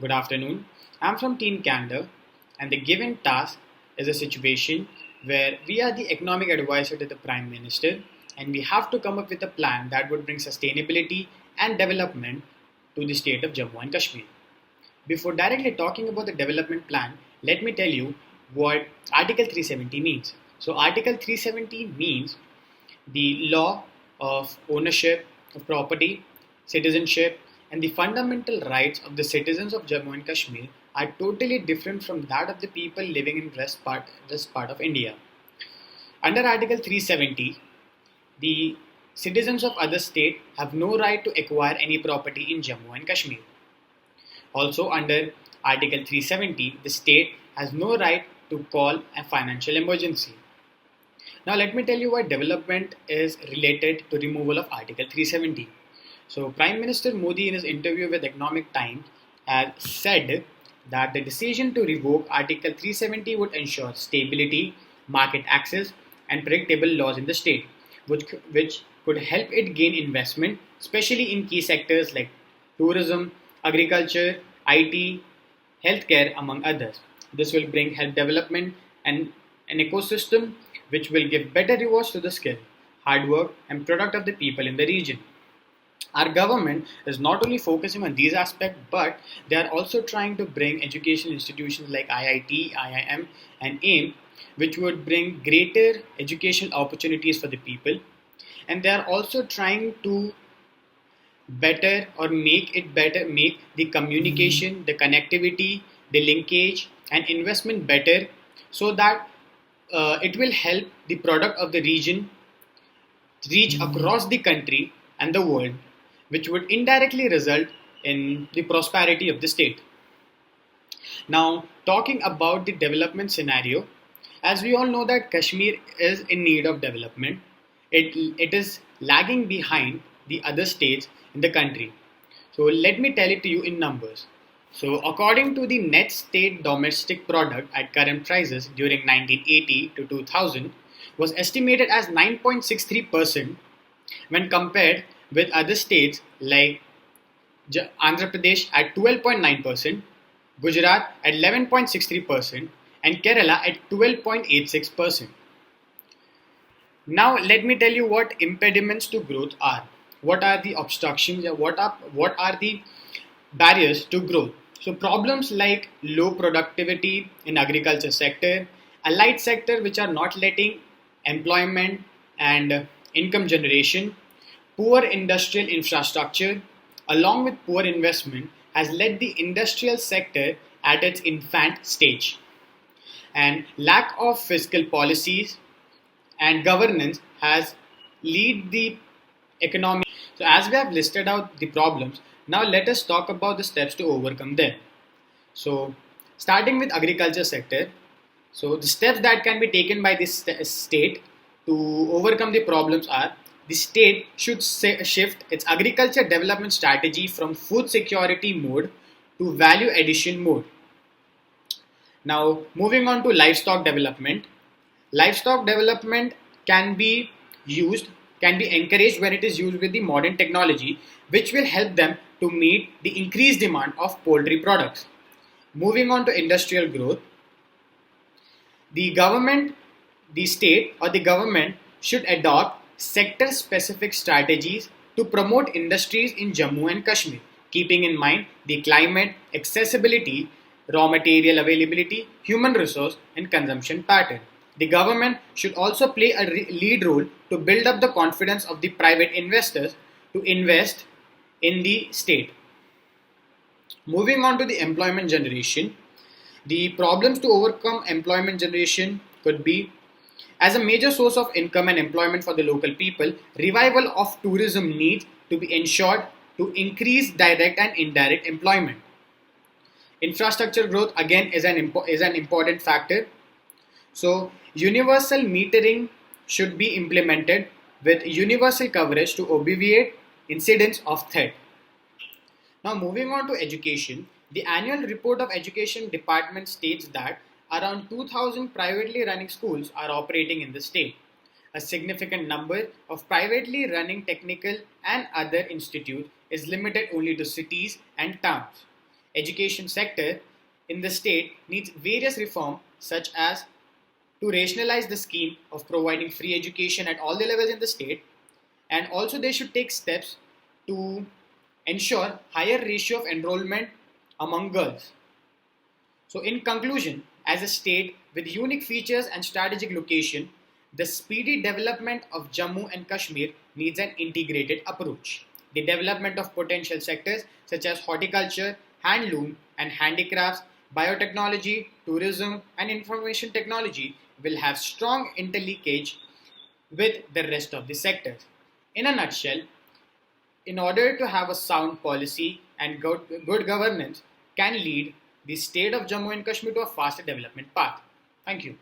Good afternoon. I'm from Team Candor, and the given task is a situation where we are the economic advisor to the Prime Minister, and we have to come up with a plan that would bring sustainability and development to the state of Jammu and Kashmir. Before directly talking about the development plan, let me tell you what Article 370 means. So, Article 370 means the law of ownership of property, citizenship, and the fundamental rights of the citizens of Jammu and Kashmir are totally different from that of the people living in rest part of India. Under Article 370, the citizens of other state have no right to acquire any property in Jammu and Kashmir. Also, under Article 370, the state has no right to call a financial emergency. Now, let me tell you why development is related to removal of Article 370. So, Prime Minister Modi, in his interview with Economic Times, has said that the decision to revoke Article 370 would ensure stability, market access, and predictable laws in the state, which could help it gain investment, especially in key sectors like tourism, agriculture, IT, healthcare, among others. This will bring health development and an ecosystem which will give better rewards to the skill, hard work, and product of the people in the region. Our government is not only focusing on these aspects, but they are also trying to bring education institutions like IIT, IIM, and AIM, which would bring greater educational opportunities for the people. And they are also trying to make the communication, the connectivity, the linkage, and investment better so that it will help the product of the region reach across the country and the world, which would indirectly result in the prosperity of the state. Now, talking about the development scenario, as we all know that Kashmir is in need of development, it is lagging behind the other states in the country. So let me tell it to you in numbers. So according to the net state domestic product at current prices during 1980 to 2000 was estimated as 9.63% when compared with other states like Andhra Pradesh at 12.9%, Gujarat at 11.63%, and Kerala at 12.86%. Now, let me tell you what impediments to growth are. What are the obstructions? What are the barriers to growth? So, problems like low productivity in agriculture sector, allied sector which are not letting employment and income generation, poor industrial infrastructure, along with poor investment, has led the industrial sector at its infant stage. And lack of fiscal policies and governance has lead the economy. So as we have listed out the problems, now let us talk about the steps to overcome them. So starting with agriculture sector, so the steps that can be taken by this state to overcome the problems are: the state should shift its agriculture development strategy from food security mode to value addition mode. Now, moving on to livestock development. Livestock development can be used, can be encouraged when it is used with the modern technology, which will help them to meet the increased demand of poultry products. Moving on to industrial growth, the government, the state, or the government should adopt sector specific strategies to promote industries in Jammu and Kashmir, keeping in mind the climate, accessibility, raw material availability, human resource, and consumption pattern. The government should also play a lead role to build up the confidence of the private investors to invest in the state. Moving on to the employment generation, the problems to overcome employment generation could be: as a major source of income and employment for the local people, revival of tourism needs to be ensured to increase direct and indirect employment. Infrastructure growth again is an important factor. So, universal metering should be implemented with universal coverage to obviate incidents of theft. Now, moving on to education, the annual report of Education Department states that around 2,000 privately running schools are operating in the state. A significant number of privately running technical and other institutes is limited only to cities and towns. education sector in the state needs various reform such as to rationalize the scheme of providing free education at all the levels in the state, and also they should take steps to ensure higher ratio of enrollment among girls. So in conclusion, as a state with unique features and strategic location, the speedy development of Jammu and Kashmir needs an integrated approach. The development of potential sectors such as horticulture, handloom and handicrafts, biotechnology, tourism and information technology will have strong interlinkage with the rest of the sectors. In a nutshell, in order to have a sound policy and good governance can lead the state of Jammu and Kashmir to a faster development path. Thank you.